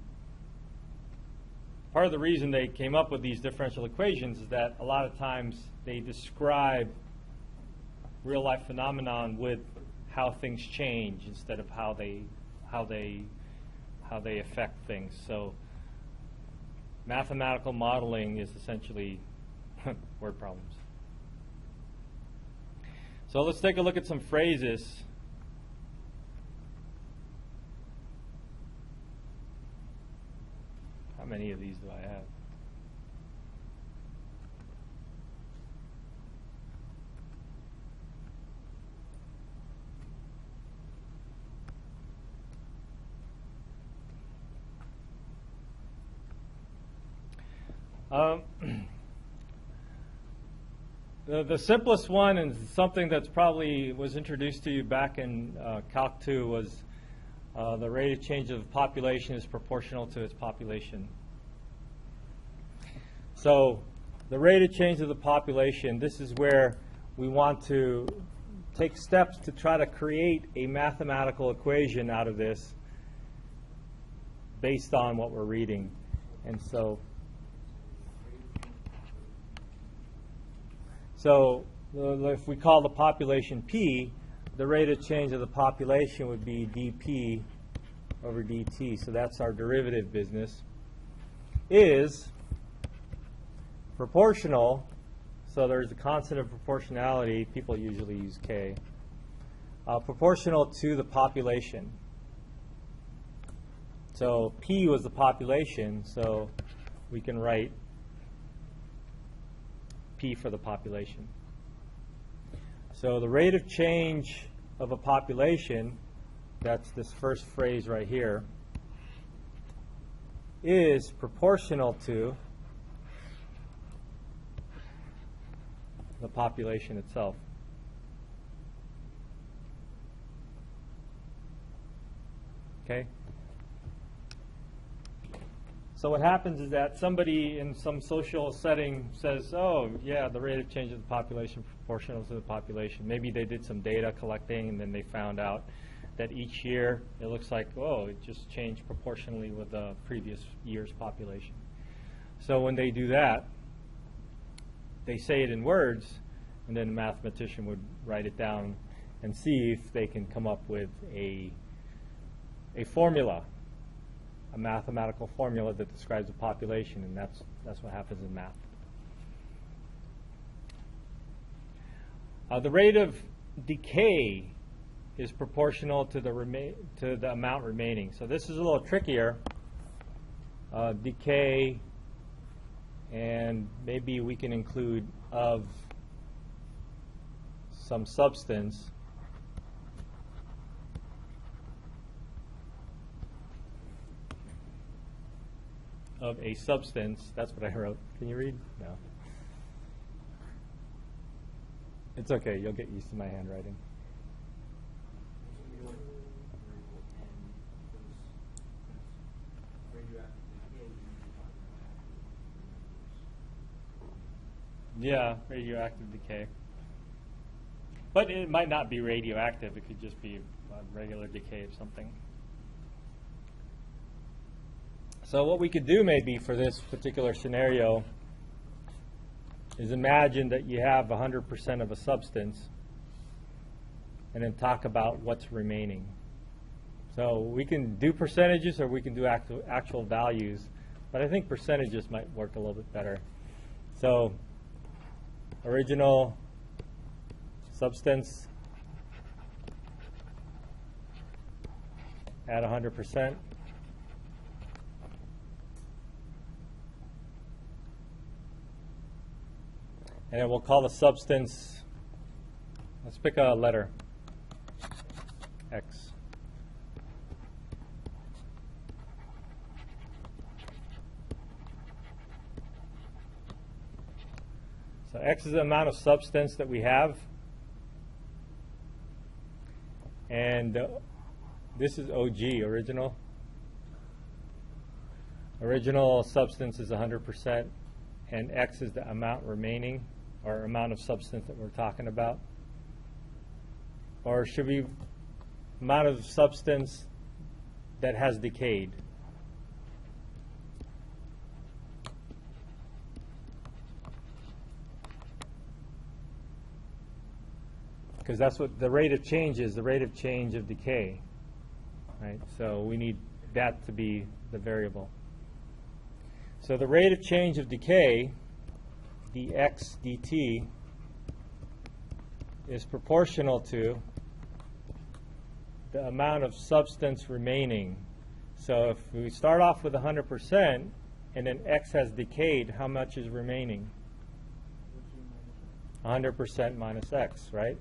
part of the reason they came up with these differential equations is that a lot of times they describe real-life phenomenon with how things change instead of how they affect things. So mathematical modeling is essentially word problems. So let's take a look at some phrases. How many of these do I have? The simplest one, and something that's probably was introduced to you back in Calc 2, was the rate of change of the population is proportional to its population. So the rate of change of the population, this is where we want to take steps to try to create a mathematical equation out of this based on what we're reading. And so if we call the population P, the rate of change of the population would be dP over dt. So that's our derivative business. Is proportional, so there's a constant of proportionality. People usually use K. Proportional to the population. So P was the population, so we can write P for the population. So the rate of change of a population, that's this first phrase right here, is proportional to the population itself. Okay? So what happens is that somebody in some social setting says, oh, yeah, the rate of change of the population is proportional to the population. Maybe they did some data collecting, and then they found out that each year it looks like, oh, it just changed proportionally with the previous year's population. So when they do that, they say it in words, and then a mathematician would write it down and see if they can come up with a formula, a mathematical formula that describes a population, and that's what happens in math. The rate of decay is proportional to the amount remaining. So this is a little trickier. Decay, and maybe we can include of some substance. Of a substance. That's what I wrote. Can you read? No. It's okay. You'll get used to my handwriting. Yeah, radioactive decay. But it might not be radioactive. It could just be a regular decay of something. So what we could do maybe for this particular scenario is imagine that you have 100% of a substance and then talk about what's remaining. So we can do percentages or we can do actual values, but I think percentages might work a little bit better. So original substance at 100%. And then we'll call the substance, let's pick a letter, X. So X is the amount of substance that we have. And this is OG, original. Original substance is 100%, and X is the amount remaining, or amount of substance that we're talking about. Or should we, amount of substance that has decayed. Because that's what the rate of change is, the rate of change of decay. Right? So we need that to be the variable. So the rate of change of decay, dx dt, is proportional to the amount of substance remaining. So if we start off with 100% and then X has decayed, how much is remaining? 100% minus X, right?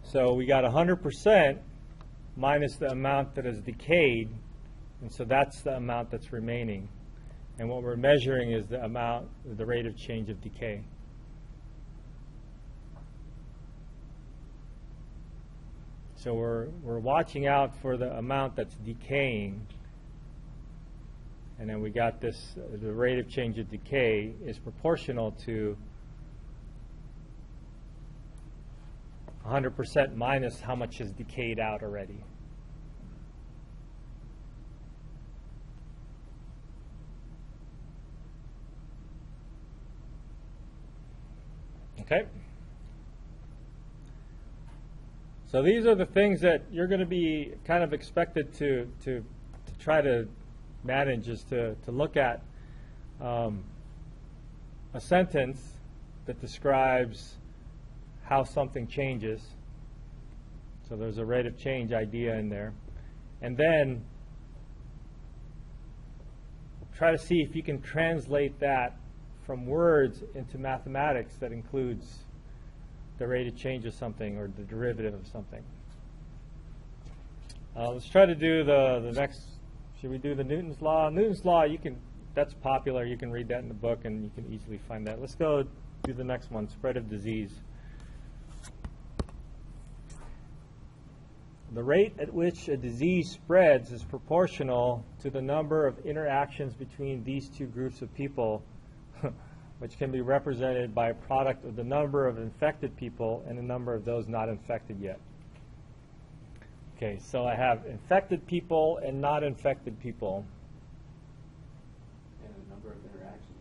So we got 100% minus the amount that is decayed, and so that's the amount that's remaining. And what we're measuring is the amount, the rate of change of decay. So we're watching out for the amount that's decaying, and then we got this, the rate of change of decay is proportional to 100% minus how much is decayed out already. Okay? So these are the things that you're going to be kind of expected to try to manage, is to look at a sentence that describes how something changes. So there's a rate of change idea in there. And then try to see if you can translate that from words into mathematics that includes the rate of change of something or the derivative of something. Let's try to do the next. Should we do the Newton's law? Newton's law, you can, that's popular. You can read that in the book and you can easily find that. Let's go do the next one, spread of disease. The rate at which a disease spreads is proportional to the number of interactions between these two groups of people, which can be represented by a product of the number of infected people and the number of those not infected yet. Okay, so I have infected people and not infected people. And a number of interactions.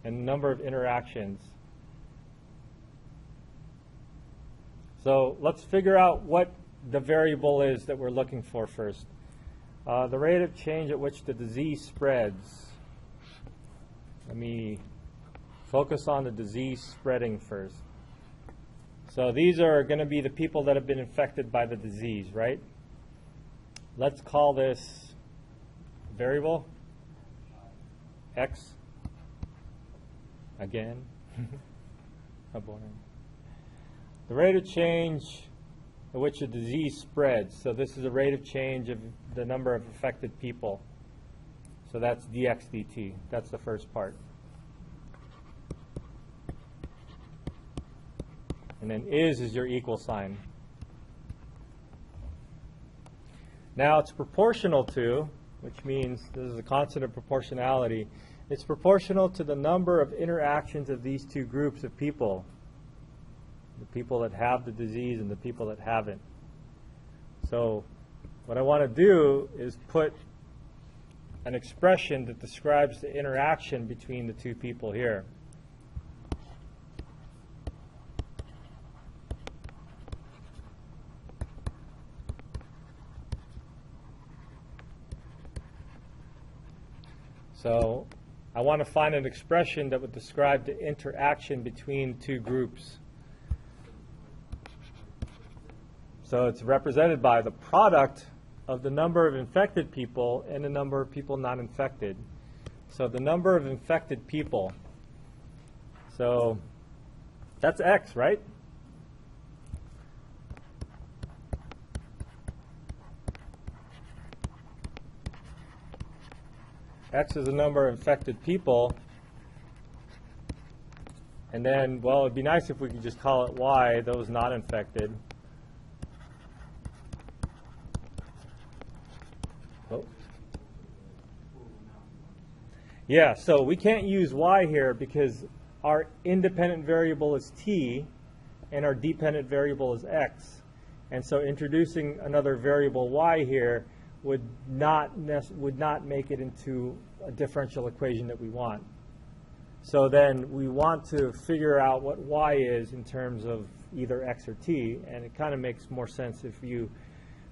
And the number of interactions. So let's figure out what the variable is that we're looking for first. The rate of change at which the disease spreads. Let me focus on the disease spreading first. So these are going to be the people that have been infected by the disease, right? Let's call this variable X. Again. How boring. The rate of change at which the disease spreads. So this is the rate of change of the number of affected people. So that's dx dt. That's the first part. And then is your equal sign. Now it's proportional to, which means this is a constant of proportionality. It's proportional to the number of interactions of these two groups of people. The people that have the disease and the people that haven't. So what I want to do is put an expression that describes the interaction between the two people here. So I want to find an expression that would describe the interaction between two groups. So it's represented by the product of the number of infected people and the number of people not infected. So the number of infected people. So that's X, right? X is the number of infected people. And then, well, it'd be nice if we could just call it Y, those not infected. Oh. Yeah, so we can't use Y here because our independent variable is T and our dependent variable is X. And so introducing another variable Y here would not make it into a differential equation that we want. So then we want to figure out what Y is in terms of either X or T, and it kind of makes more sense if you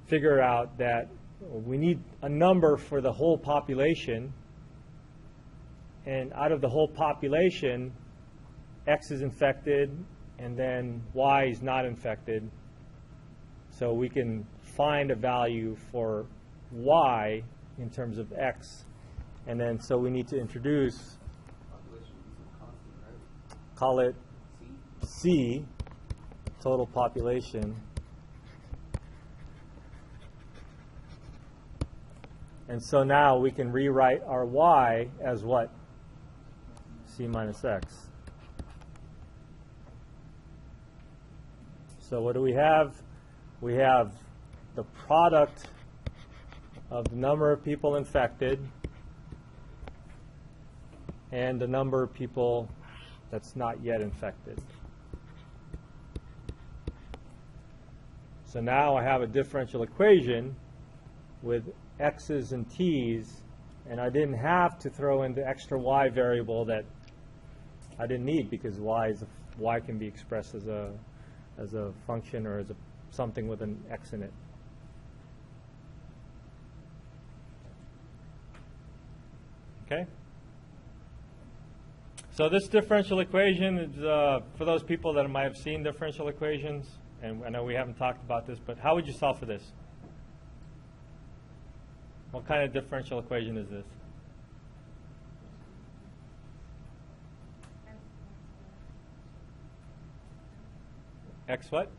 figure out that we need a number for the whole population, and out of the whole population, X is infected, and then Y is not infected. So we can find a value for Y in terms of X, and then so we need to introduce, call it C, total population. And so now we can rewrite our Y as what? C minus X. So what do we have? We have the product of the number of people infected and the number of people that's not yet infected. So now I have a differential equation with X's and T's, and I didn't have to throw in the extra Y variable that I didn't need because Y can be expressed as a function or as something with an X in it. Okay? So this differential equation is for those people that might have seen differential equations, and I know we haven't talked about this, but how would you solve for this? What kind of differential equation is this? X what?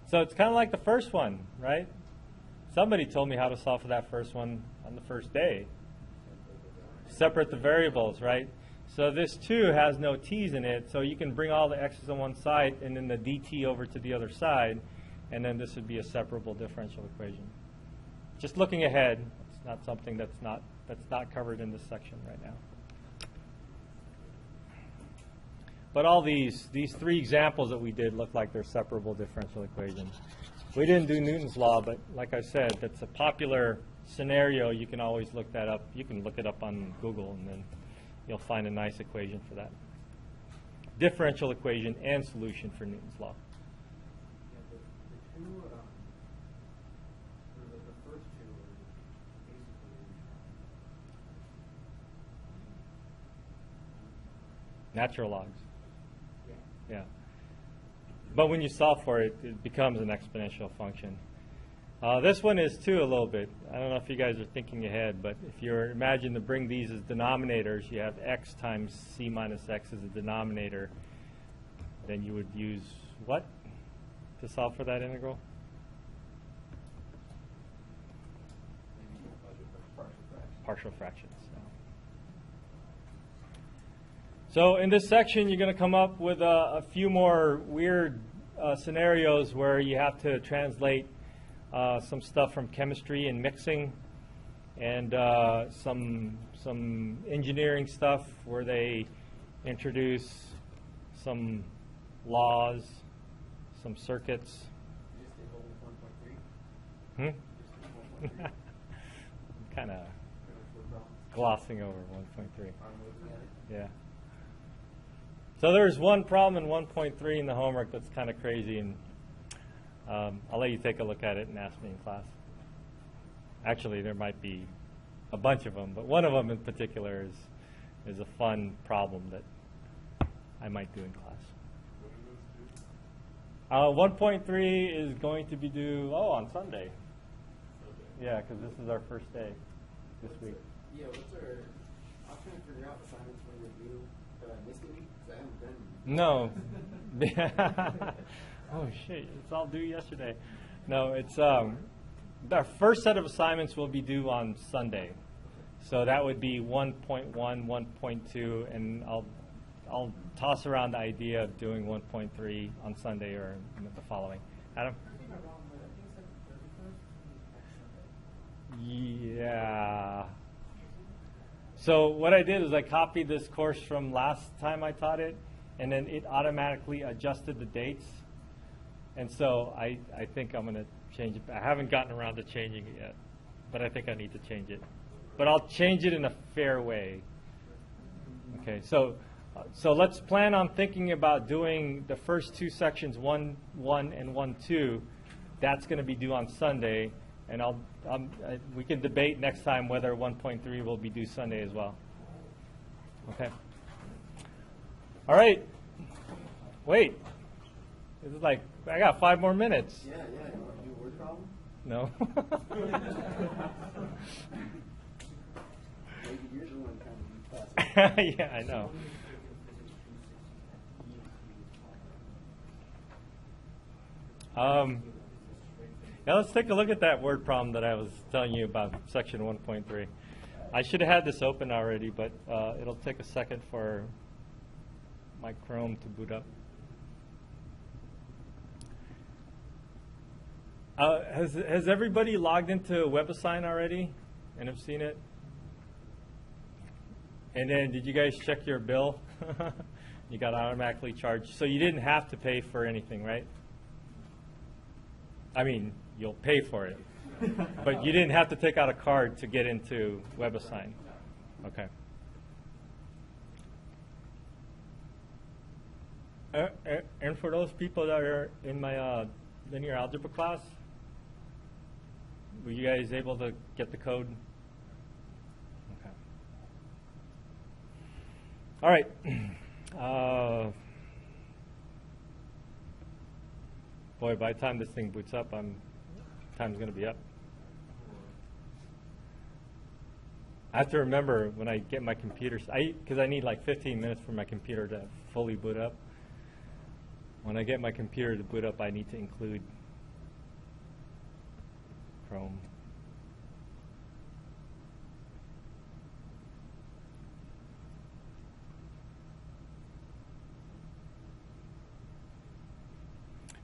So it's kind of like the first one, right? Somebody told me how to solve for that first one on the first day. Separate the variables, right? So this too has no t's in it, so you can bring all the x's on one side and then the dt over to the other side, and then this would be a separable differential equation. Just looking ahead, it's not something that's not covered in this section right now. But all these three examples that we did look like they're separable differential equations. We didn't do Newton's law, but like I said, that's a popular scenario. You can always look that up. You can look it up on Google, and then you'll find a nice equation for that. Differential equation and solution for Newton's law. Yeah, the two, the first two are basically Natural logs. yeah. Yeah. But when you solve for it, it becomes an exponential function. This one is too a little bit. I don't know if you guys are thinking ahead, but if you imagine to bring these as denominators, you have x times c minus x as a denominator, then you would use what to solve for that integral? Partial fractions. So in this section, you're going to come up with a few more weird scenarios where you have to translate some stuff from chemistry and mixing, and some engineering stuff where they introduce some laws, some circuits. Kind of glossing over 1.3. Yeah. So there's one problem in 1.3 in the homework that's kind of crazy, and I'll let you take a look at it and ask me in class. Actually, there might be a bunch of them, but one of them in particular is a fun problem that I might do in class. 1.3 is going to be due, on Sunday. Yeah, because this is our first day this week. Yeah, what's our, I'm trying to figure out assignments when we're due this week, because I haven't done. No. Oh, shit, it's all due yesterday. No, it's our first set of assignments will be due on Sunday. So that would be 1.1, 1.2, and I'll toss around the idea of doing 1.3 on Sunday or the following. Adam? Yeah. So what I did is I copied this course from last time I taught it, and then it automatically adjusted the dates. And so I think I'm going to change it. I haven't gotten around to changing it yet, but I think I need to change it. But I'll change it in a fair way. Okay, so let's plan on thinking about doing the first two sections, 1.1 and 1.2. That's going to be due on Sunday, and we can debate next time whether 1.3 will be due Sunday as well. Okay. All right. Wait. This is like, I got 5 more minutes. Yeah. You want to do a word problem? No. Maybe you're the one kind of fast. Yeah, I know. Now let's take a look at that word problem that I was telling you about, section 1.3. I should have had this open already, but it'll take a second for my Chrome to boot up. Has everybody logged into WebAssign already and have seen it? And then did you guys check your bill? You got automatically charged. So you didn't have to pay for anything, right? I mean, you'll pay for it. But you didn't have to take out a card to get into WebAssign. Okay. And for those people that are in my linear algebra class, were you guys able to get the code? Okay. All right. Boy, by the time this thing boots up, time's going to be up. I have to remember when I get my computer, because I need like 15 minutes for my computer to fully boot up. When I get my computer to boot up, I need to include Chrome.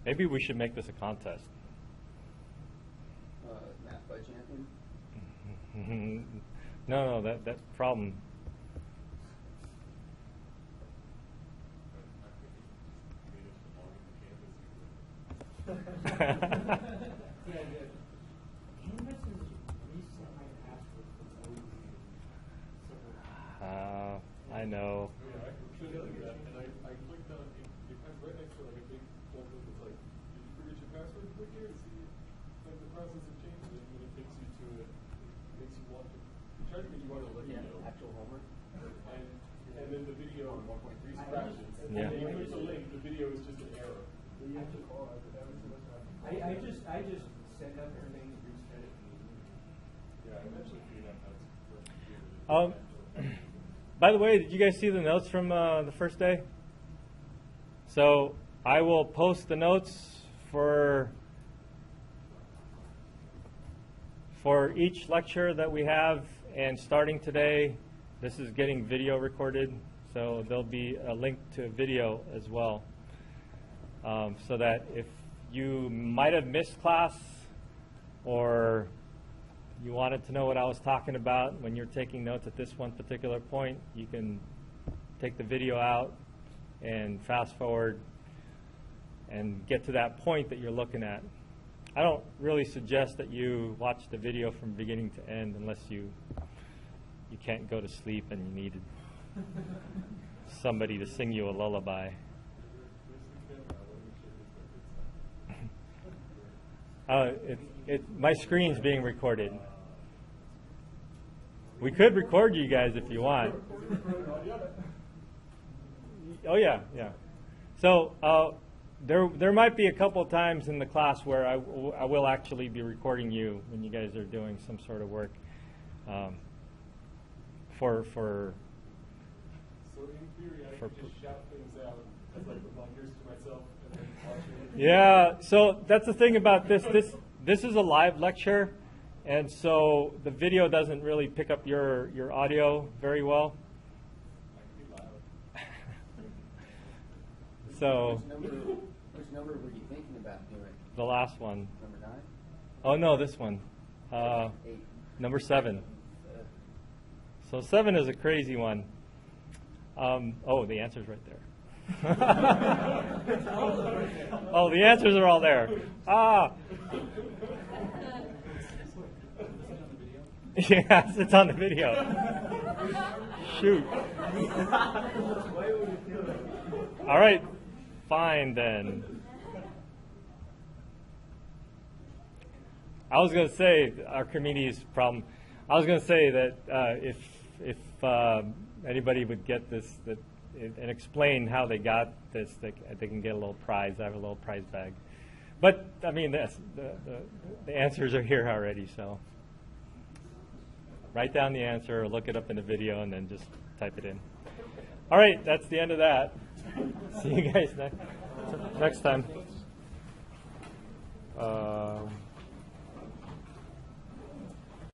Maybe we should make this a contest. Math by champion? No, that problem. I know. Yeah, I clicked on it. It has right next to like a big folder that's like, did you forget your password? Click here to see like the process of changing it, and it takes you to it. Makes you want to. It tries to make you want to let you know. Actual homework? And then the video 1.3 crashes. Yeah. And you click the link, the video is just an error. I just send out everything, reset it. Yeah, I eventually figured out how to. By the way, did you guys see the notes from the first day? So I will post the notes for each lecture that we have, and starting today, this is getting video recorded, so there'll be a link to a video as well, so that if you might have missed class or you wanted to know what I was talking about when you're taking notes at this one particular point, you can take the video out and fast forward and get to that point that you're looking at. I don't really suggest that you watch the video from beginning to end unless you can't go to sleep and you needed somebody to sing you a lullaby. My screen's being recorded. We could record you guys if you want. Oh yeah. So there might be a couple of times in the class where I will actually be recording you when you guys are doing some sort of work. For So in theory, I can just shout things out as like reminders to myself and then watch it. Yeah, so that's the thing about this. this is a live lecture, and so the video doesn't really pick up your audio very well. So Which number were you thinking about doing? the last one. Number 9? Oh no, this one. 8. Number 7. So 7 is a crazy one. Oh, the answer's right there. Oh, the answers are all there. Ah. Yes, it's on the video. Shoot. All right, fine then. I was going to say Archimedes' problem. I was going to say that if anybody would get this and explain how they got this, they can get a little prize. I have a little prize bag. But I mean, the answers are here already. So write down the answer, or look it up in the video, and then just type it in. All right, that's the end of that. See you guys next time.